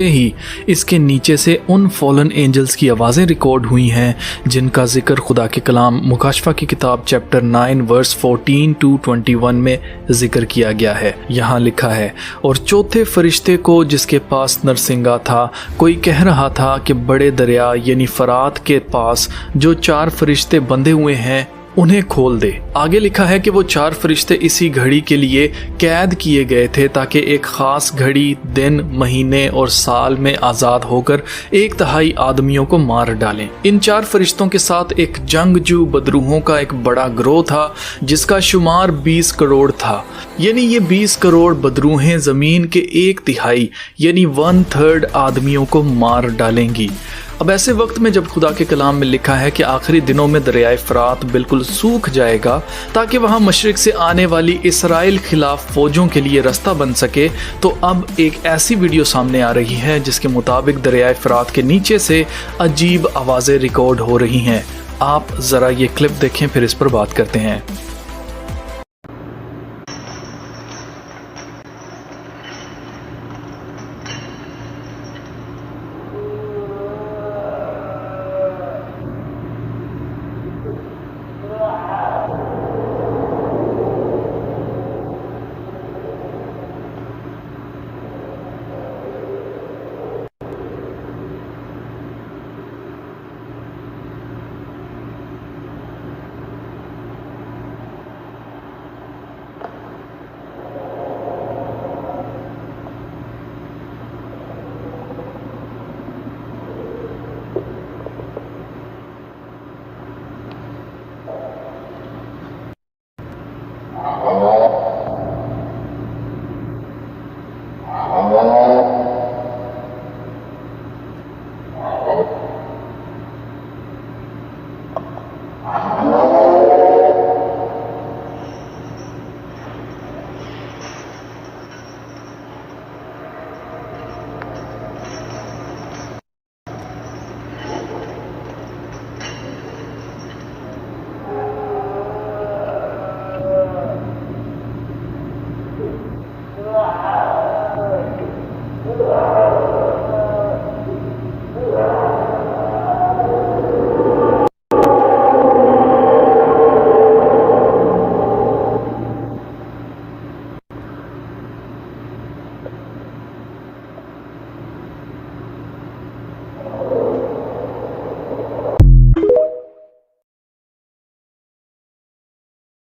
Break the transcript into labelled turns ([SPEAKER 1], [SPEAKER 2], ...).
[SPEAKER 1] ही इसके नीचे से उन फॉलन एंजल्स की आवाज़ें रिकॉर्ड हुई हैं जिनका जिक्र खुदा के कलाम मुकाशफा की किताब चैप्टर 9 वर्स 14 टू 21 में जिक्र किया गया है। यहाँ लिखा है, और चौथे फरिश्ते को जिसके पास नरसिंगा था कोई कह रहा था कि बड़े दरिया यानी फरात के पास जो 4 फरिश्ते बंधे हुए हैं उन्हें खोल दे। आगे लिखा है कि वो 4 फरिश्ते इसी घड़ी के लिए कैद किए गए थे ताकि एक खास घड़ी, दिन, महीने और साल में आज़ाद होकर 1/3 आदमियों को मार डालें। इन 4 फरिश्तों के साथ एक जंगजू बदरूहों का एक बड़ा गिरोह था जिसका शुमार 20 करोड़ था। यानी ये 20 करोड़ बदरूहें ज़मीन के 1/3 यानी 1/3 आदमियों को मार डालेंगी। अब ऐसे वक्त में जब खुदा के कलाम में लिखा है कि आखिरी दिनों में दरियाए फरात बिल्कुल सूख जाएगा ताकि वहां मशरिक से आने वाली इसराइल खिलाफ फौजों के लिए रास्ता बन सके, तो अब एक ऐसी वीडियो सामने आ रही है जिसके मुताबिक दरियाए फरात के नीचे से अजीब आवाज़ें रिकॉर्ड हो रही हैं। आप ज़रा ये क्लिप देखें, फिर इस पर बात करते हैं।
[SPEAKER 2] Yeah.